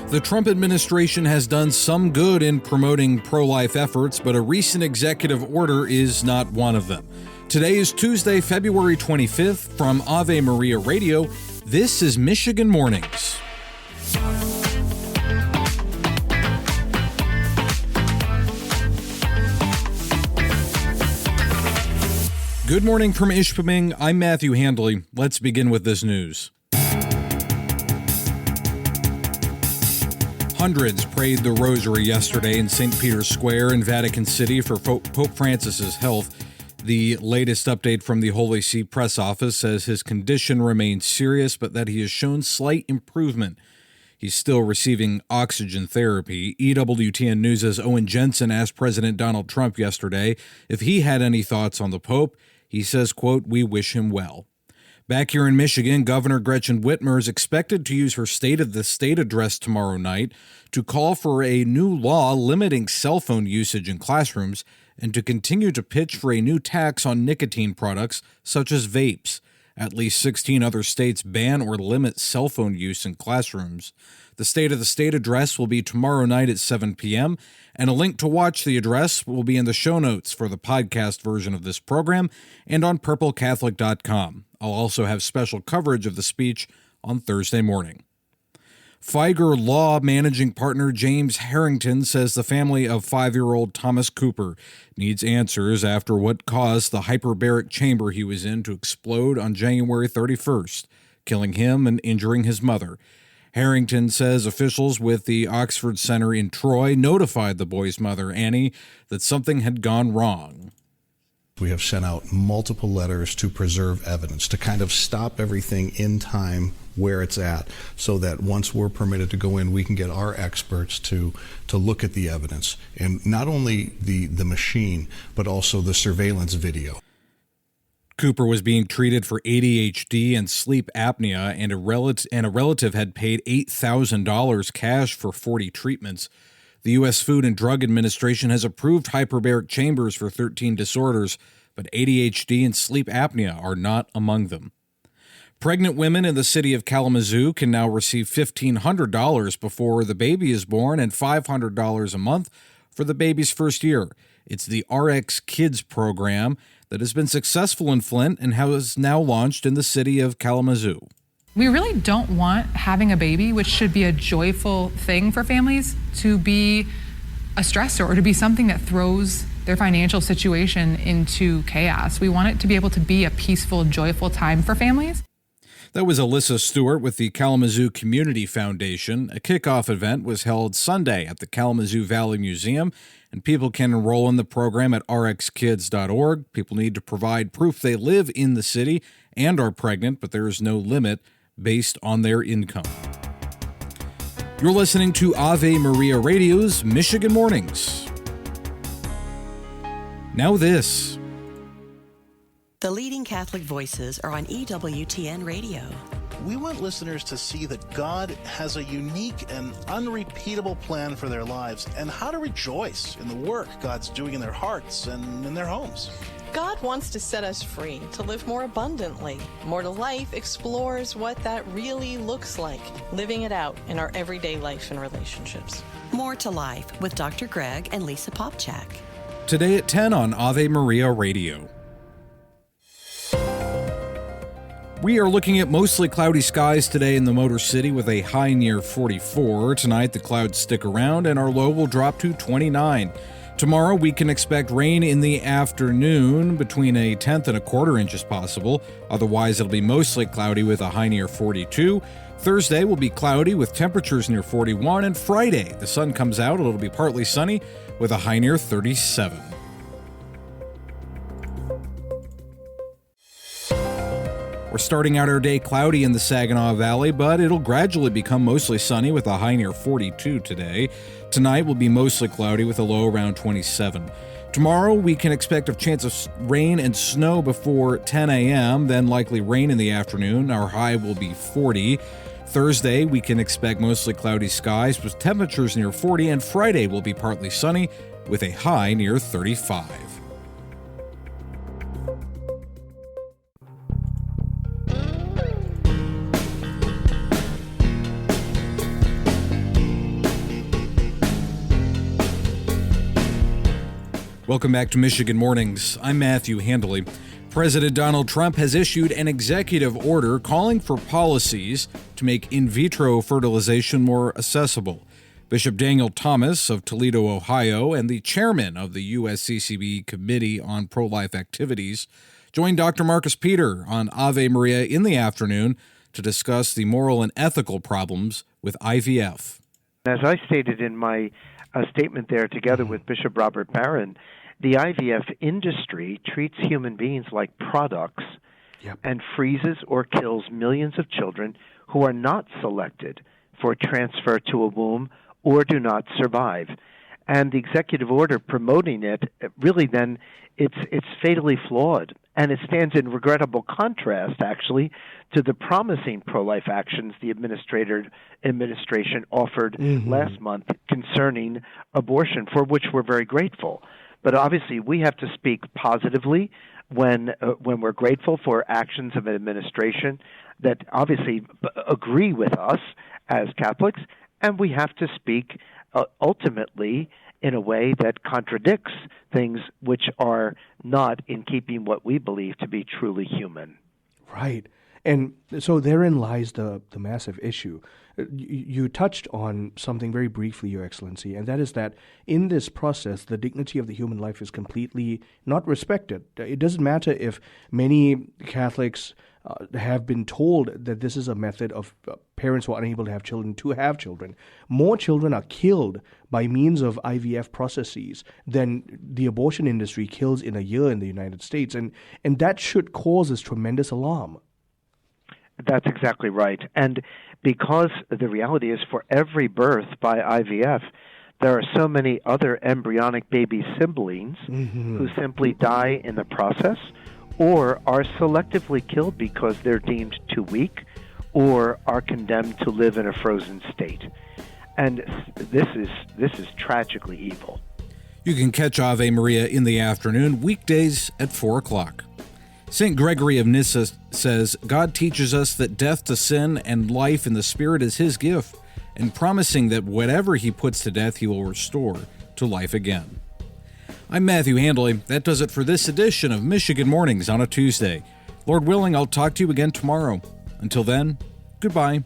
The Trump administration has done some good in promoting pro-life efforts, but a recent executive order is not one of them. Today is Tuesday, February 25th. From Ave Maria Radio, this is Michigan Mornings. Good morning from Ishpeming. I'm Matthew Handley. Let's begin with this news. Hundreds prayed the rosary yesterday in St. Peter's Square in Vatican City for Pope Francis's health. The latest update from the Holy See press office says his condition remains serious, but that he has shown slight improvement. He's still receiving oxygen therapy. EWTN News' Owen Jensen asked President Donald Trump yesterday if he had any thoughts on the Pope. He says, quote, "We wish him well." Back here in Michigan, Governor Gretchen Whitmer is expected to use her State of the State address tomorrow night to call for a new law limiting cell phone usage in classrooms and to continue to pitch for a new tax on nicotine products such as vapes. At least 16 other states ban or limit cell phone use in classrooms. The State of the State address will be tomorrow night at 7 p.m., and a link to watch the address will be in the show notes for the podcast version of this program and on purplecatholic.com. I'll also have special coverage of the speech on Thursday morning. Fieger Law managing partner James Harrington says the family of 5-year-old Thomas Cooper needs answers after what caused the hyperbaric chamber he was in to explode on January 31st, killing him and injuring his mother. Harrington says officials with the Oxford Center in Troy notified the boy's mother, Annie, that something had gone wrong. We have sent out multiple letters to preserve evidence, to kind of stop everything in time where it's at, so that once we're permitted to go in, we can get our experts to look at the evidence, and not only the machine, but also the surveillance video. Cooper was being treated for ADHD and sleep apnea, and a relative had paid $8,000 cash for 40 treatments. The U.S. Food and Drug Administration has approved hyperbaric chambers for 13 disorders, but ADHD and sleep apnea are not among them. Pregnant women in the city of Kalamzoo can now receive $1,500 before the baby is born and $500 a month for the baby's first year. It's the RX Kids program that has been successful in Flint and has now launched in the city of Kalamazoo. We really don't want having a baby, which should be a joyful thing for families, to be a stressor or to be something that throws their financial situation into chaos. We want it to be able to be a peaceful, joyful time for families. That was Alyssa Stewart with the Kalamazoo Community Foundation. A kickoff event was held Sunday at the Kalamazoo Valley Museum, and people can enroll in the program at rxkids.org. People need to provide proof they live in the city and are pregnant, but there is no limit based on their income. You're listening to Ave Maria Radio's Michigan Mornings. Now this. The leading Catholic voices are on EWTN Radio. We want listeners to see that God has a unique and unrepeatable plan for their lives and how to rejoice in the work God's doing in their hearts and in their homes. God wants to set us free to live more abundantly. More to Life explores what that really looks like, living it out in our everyday life and relationships. More to Life with Dr. Greg and Lisa Popchak. Today at 10 on Ave Maria Radio. We are looking at mostly cloudy skies today in the Motor City with a high near 44. Tonight, the clouds stick around and our low will drop to 29. Tomorrow, we can expect rain in the afternoon, between a tenth and a quarter inches possible. Otherwise, it'll be mostly cloudy with a high near 42. Thursday will be cloudy with temperatures near 41. And Friday, the sun comes out. It'll be partly sunny with a high near 37. We're starting out our day cloudy in the Saginaw Valley, but it'll gradually become mostly sunny with a high near 42 today. Tonight will be mostly cloudy with a low around 27. Tomorrow, we can expect a chance of rain and snow before 10 a.m., then likely rain in the afternoon. Our high will be 40. Thursday, we can expect mostly cloudy skies with temperatures near 40, and Friday will be partly sunny with a high near 35. Welcome back to Michigan Mornings. I'm Matthew Handley. President Donald Trump has issued an executive order calling for policies to make in vitro fertilization more accessible. Bishop Daniel Thomas of Toledo, Ohio, and the chairman of the USCCB Committee on Pro-Life Activities joined Dr. Marcus Peter on Ave Maria in the afternoon to discuss the moral and ethical problems with IVF. As I stated in my statement there together with Bishop Robert Barron, the IVF industry treats human beings like products and freezes or kills millions of children who are not selected for transfer to a womb or do not survive. And the executive order promoting it, really then, it's fatally flawed. And it stands in regrettable contrast, actually, to the promising pro-life actions the administration offered last month concerning abortion, for which we're very grateful. But obviously, we have to speak positively when we're grateful for actions of an administration that obviously agree with us as Catholics, and we have to speak ultimately in a way that contradicts things which are not in keeping what we believe to be truly human. Right. And so therein lies the massive issue. You touched on something very briefly, Your Excellency, and that is that in this process, the dignity of the human life is completely not respected. It doesn't matter if many Catholics have been told that this is a method of parents who are unable to have children to have children. More children are killed by means of IVF processes than the abortion industry kills in a year in the United States, and that should cause us tremendous alarm. That's exactly right. And because the reality is for every birth by IVF, there are so many other embryonic baby siblings who simply die in the process or are selectively killed because they're deemed too weak or are condemned to live in a frozen state. And this is tragically evil. You can catch Ave Maria in the afternoon, weekdays at 4 o'clock. St. Gregory of Nyssa says, God teaches us that death to sin and life in the Spirit is his gift, and promising that whatever he puts to death, he will restore to life again. I'm Matthew Handley. That does it for this edition of Michigan Mornings on a Tuesday. Lord willing, I'll talk to you again tomorrow. Until then, goodbye.